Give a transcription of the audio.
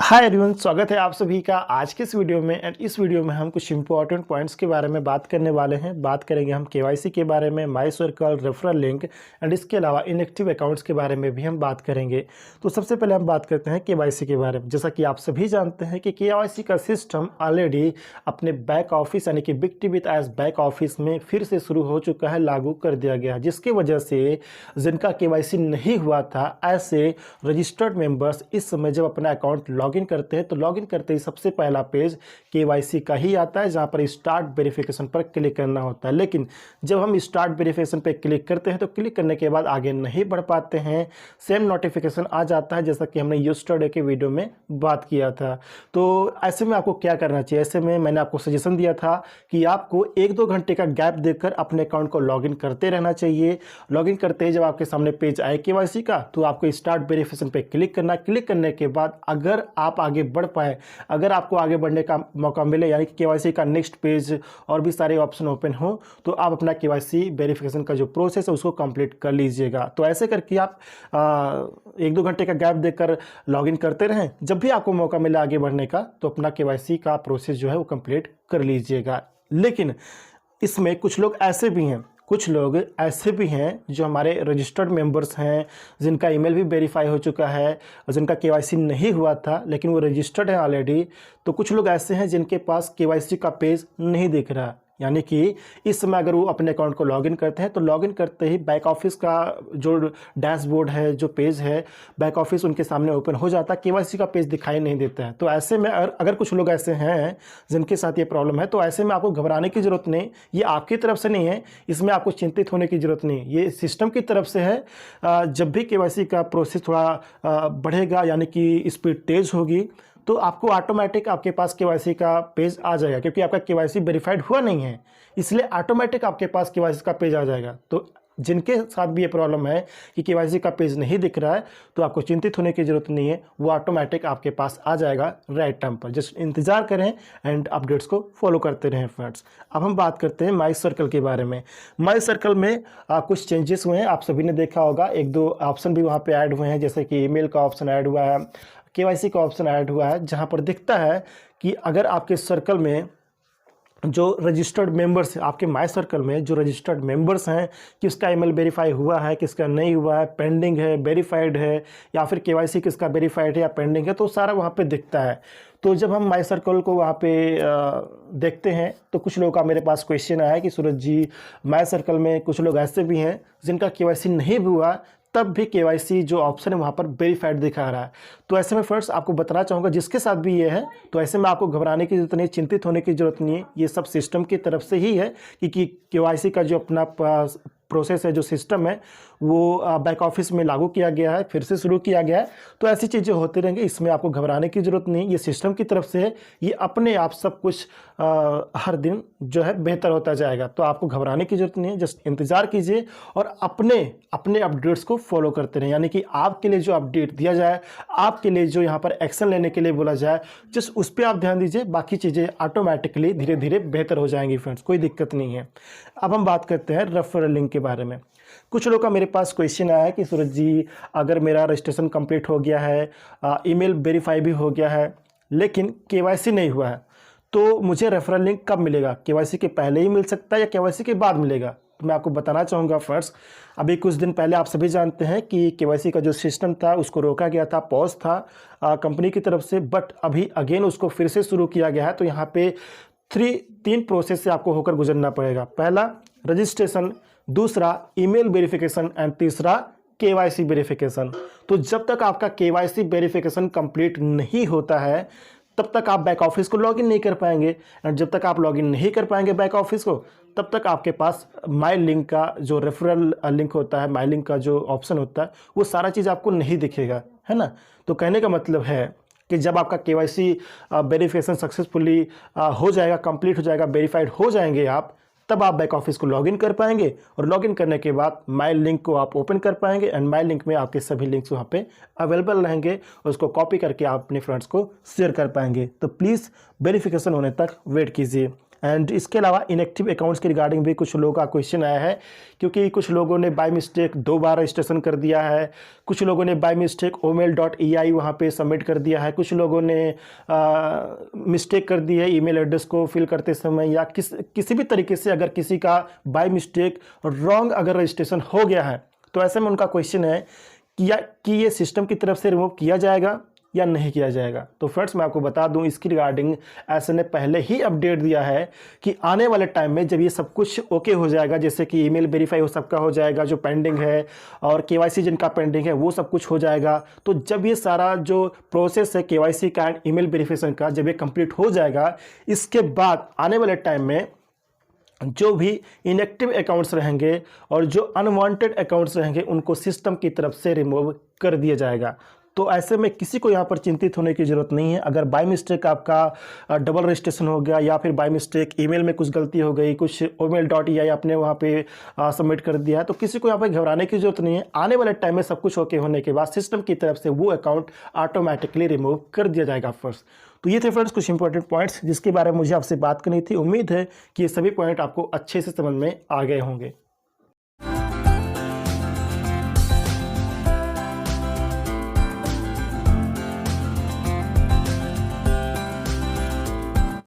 Hi everyone, स्वागत है आप सभी का आज के इस वीडियो में। एंड इस वीडियो में हम कुछ इंपॉर्टेंट पॉइंट्स के बारे में बात करने वाले हैं। बात करेंगे हम केवाईसी के बारे में, माई सर्कल, रेफरल लिंक एंड इसके अलावा इनएक्टिव अकाउंट्स के बारे में भी हम बात करेंगे। तो सबसे पहले हम बात करते हैं केवाईसी के बारे में। जैसा कि आप सभी जानते हैं कि केवाईसी का सिस्टम ऑलरेडी अपने बैक ऑफिस यानी कि बिग टीवी विद एज बैक ऑफिस में फिर से शुरू हो चुका है, लागू कर दिया गया, जिसकी वजह से जिनका केवाईसी नहीं हुआ था ऐसे रजिस्टर्ड मेंबर्स इस समय जब अपना अकाउंट लॉगिन करते हैं तो लॉगिन करते ही सबसे पहला पेज केवाईसी का ही आता है, जहां पर स्टार्ट वेरिफिकेशन पर क्लिक करना होता है। लेकिन जब हम स्टार्ट वेरिफिकेशन पर क्लिक करते हैं तो क्लिक करने के बाद आगे नहीं बढ़ पाते हैं, सेम नोटिफिकेशन आ जाता है, जैसा कि हमने यस्टरडे के वीडियो में बात किया था। तो ऐसे में आपको क्या करना चाहिए? ऐसे में मैंने आपको सजेशन दिया था कि आपको 1-2 घंटे का गैप देकर अपने अकाउंट को लॉगिन करते रहना चाहिए। लॉगिन करते ही जब आपके सामने पेज आए केवाईसी का तो आपको स्टार्ट वेरिफिकेशन पे क्लिक करना। क्लिक करने के बाद अगर आप आगे बढ़ पाए, अगर आपको आगे बढ़ने का मौका मिले, यानी कि केवाईसी का नेक्स्ट पेज और भी सारे ऑप्शन ओपन हो, तो आप अपना केवाईसी वेरिफिकेशन का जो प्रोसेस है उसको कंप्लीट कर लीजिएगा। तो ऐसे करके आप 1-2 घंटे का गैप देकर लॉगिन करते रहें। जब भी आपको मौका मिले आगे बढ़ने का तो अपना केवाईसी का प्रोसेस जो है वो कंप्लीट कर लीजिएगा। लेकिन इसमें कुछ लोग ऐसे भी हैं जो हमारे रजिस्टर्ड मेंबर्स हैं, जिनका ईमेल भी वेरीफाई हो चुका है और जिनका केवाईसी नहीं हुआ था लेकिन वो रजिस्टर्ड है ऑलरेडी। तो कुछ लोग ऐसे हैं जिनके पास केवाईसी का पेज नहीं दिख रहा, यानी कि इस समय अगर वो अपने अकाउंट को लॉगिन करते हैं तो लॉगिन करते ही बैक ऑफिस का जो डैशबोर्ड है, जो पेज है, बैक ऑफिस उनके सामने ओपन हो जाता है, केवाईसी का पेज दिखाई नहीं देता है। तो ऐसे में अगर कुछ लोग ऐसे हैं जिनके साथ ये प्रॉब्लम है तो ऐसे में आपको घबराने की ज़रूरत नहीं। ये आपकी तरफ से नहीं है, इसमें आपको चिंतित होने की ज़रूरत नहीं, ये सिस्टम की तरफ से है। जब भी केवाईसी का प्रोसेस थोड़ा बढ़ेगा, यानी कि स्पीड तेज़ होगी, तो आपको ऑटोमेटिक आपके पास केवाईसी का पेज आ जाएगा, क्योंकि आपका केवाईसी वेरीफाइड हुआ नहीं है, इसलिए ऑटोमेटिक आपके पास केवाईसी का पेज आ जाएगा। तो जिनके साथ भी ये प्रॉब्लम है कि केवाईसी का पेज नहीं दिख रहा है तो आपको चिंतित होने की ज़रूरत नहीं है, वो ऑटोमेटिक आपके पास आ जाएगा राइट टाइम पर। जस्ट इंतज़ार करें एंड अपडेट्स को फॉलो करते रहें फ्रेंड्स। अब हम बात करते हैं माई सर्कल के बारे में। माई सर्कल में कुछ चेंजेस हुए हैं, आप सभी ने देखा होगा। 1-2 ऑप्शन भी वहाँ पर ऐड हुए हैं, जैसे कि ईमेल का ऑप्शन ऐड हुआ है, केवाईसी का ऑप्शन ऐड हुआ है, जहां पर दिखता है कि अगर आपके सर्कल में जो रजिस्टर्ड मेंबर्स हैं, आपके माई सर्कल में जो रजिस्टर्ड मेंबर्स हैं, किसका ईमेल वेरीफाई हुआ है, किसका नहीं हुआ है, पेंडिंग है, वेरीफाइड है, या फिर केवाईसी किसका वेरीफाइड है या पेंडिंग है, तो सारा वहाँ पे दिखता है। तो जब हम माई सर्कल को वहाँ पे देखते हैं तो कुछ लोगों का मेरे पास क्वेश्चन आया कि सूरज जी, माई सर्कल में कुछ लोग ऐसे भी हैं जिनका केवाईसी नहीं भी हुआ तब भी केवाईसी जो ऑप्शन है वहाँ पर वेरीफाइड दिखा रहा है। तो ऐसे में फ्रेंड्स आपको बताना चाहूँगा, जिसके साथ भी ये है तो ऐसे में आपको घबराने की जरूरत नहीं, चिंतित होने की जरूरत नहीं है। ये सब सिस्टम की तरफ से ही है कि केवाईसी का जो अपना प्रोसेस है, जो सिस्टम है, वो बैक ऑफिस में लागू किया गया है, फिर से शुरू किया गया है। तो ऐसी चीज़ें होती रहेंगी, इसमें आपको घबराने की ज़रूरत नहीं। ये सिस्टम की तरफ से है, ये अपने आप सब कुछ हर दिन जो है बेहतर होता जाएगा। तो आपको घबराने की ज़रूरत नहीं है, जस्ट इंतज़ार कीजिए और अपने अपडेट्स को फॉलो करते रहें। यानी कि आपके लिए जो अपडेट दिया जाए, आपके लिए जो यहाँ पर एक्शन लेने के लिए बोला जाए, जस्ट उस पर आप ध्यान दीजिए, बाकी चीज़ें ऑटोमेटिकली धीरे धीरे बेहतर हो जाएंगी फ्रेंड्स, कोई दिक्कत नहीं है। अब हम बात करते हैं रेफरल लिंक के बारे में। कुछ लोगों का मेरे पास क्वेश्चन आया है कि सूरज जी, अगर मेरा रजिस्ट्रेशन कंप्लीट हो गया है, ईमेल वेरीफाई भी हो गया है, लेकिन केवाईसी नहीं हुआ है, तो मुझे रेफरल लिंक कब मिलेगा? केवाईसी के पहले ही मिल सकता है या केवाईसी के बाद मिलेगा? तो मैं आपको बताना चाहूँगा फर्स्ट, अभी कुछ दिन पहले आप सभी जानते हैं कि केवाईसी का जो सिस्टम था उसको रोका गया था, पॉज था कंपनी की तरफ से, बट अभी अगेन उसको फिर से शुरू किया गया है। तो यहाँ पे 3 प्रोसेस से आपको होकर गुजरना पड़ेगा। पहला रजिस्ट्रेशन, दूसरा ईमेल वेरिफिकेशन एंड तीसरा केवाईसी वेरिफिकेशन। तो जब तक आपका केवाईसी वेरिफिकेशन कंप्लीट नहीं होता है तब तक आप बैक ऑफिस को लॉगिन नहीं कर पाएंगे, और जब तक आप लॉगिन नहीं कर पाएंगे बैक ऑफिस को तब तक आपके पास माई लिंक का जो रेफरल लिंक होता है, माई लिंक का जो ऑप्शन होता है, वो सारा चीज़ आपको नहीं दिखेगा, है ना। तो कहने का मतलब है कि जब आपका केवाईसी वेरिफिकेशन सक्सेसफुली हो जाएगा, कंप्लीट हो जाएगा, वेरीफाइड हो जाएंगे आप, तब आप बैक ऑफिस को लॉगिन कर पाएंगे और लॉगिन करने के बाद माई लिंक को आप ओपन कर पाएंगे एंड माई लिंक में आपके सभी लिंक्स वहाँ पे अवेलेबल रहेंगे, उसको कॉपी करके आप अपने फ्रेंड्स को शेयर कर पाएंगे। तो प्लीज़ वेरिफिकेशन होने तक वेट कीजिए। एंड इसके अलावा इनएक्टिव अकाउंट्स के रिगार्डिंग भी कुछ लोगों का क्वेश्चन आया है, क्योंकि कुछ लोगों ने बाय मिस्टेक 2 बार रजिस्ट्रेशन कर दिया है, कुछ लोगों ने बाय मिस्टेक omail.ei वहाँ पे सबमिट कर दिया है, कुछ लोगों ने मिस्टेक कर दी है ईमेल एड्रेस को फिल करते समय, या किसी भी तरीके से अगर किसी का बाय मिस्टेक रॉन्ग अगर रजिस्ट्रेशन हो गया है, तो ऐसे में उनका क्वेश्चन है कि ये सिस्टम की तरफ से रिमूव किया जाएगा या नहीं किया जाएगा। तो फ्रेंड्स मैं आपको बता दूं, इसकी रिगार्डिंग ऐसे ने पहले ही अपडेट दिया है कि आने वाले टाइम में जब ये सब कुछ ओके हो जाएगा, जैसे कि ईमेल वेरीफाई हो सबका हो जाएगा जो पेंडिंग है, और केवाईसी जिनका पेंडिंग है वो सब कुछ हो जाएगा, तो जब ये सारा जो प्रोसेस है केवाईसी का एंड ईमेल वेरिफिकेशन का जब ये कंप्लीट हो जाएगा, इसके बाद आने वाले टाइम में जो भी इनएक्टिव अकाउंट्स रहेंगे और जो अनवांटेड अकाउंट्स रहेंगे उनको सिस्टम की तरफ से रिमूव कर दिया जाएगा। तो ऐसे में किसी को यहाँ पर चिंतित होने की ज़रूरत नहीं है। अगर बाय मिस्टेक आपका डबल रजिस्ट्रेशन हो गया, या फिर बाय मिस्टेक ईमेल में कुछ गलती हो गई, कुछ omail.ei आपने वहाँ पे सबमिट कर दिया है, तो किसी को यहाँ पर घबराने की ज़रूरत नहीं है। आने वाले टाइम में सब कुछ ओके होने के बाद सिस्टम की तरफ से वो अकाउंट ऑटोमेटिकली रिमूव कर दिया जाएगा फर्स्ट। तो ये थे फ्रेंड्स कुछ इंपॉर्टेंट पॉइंट्स जिसके बारे में मुझे आपसे बात करनी थी। उम्मीद है कि ये सभी पॉइंट आपको अच्छे से समझ में आ गए होंगे।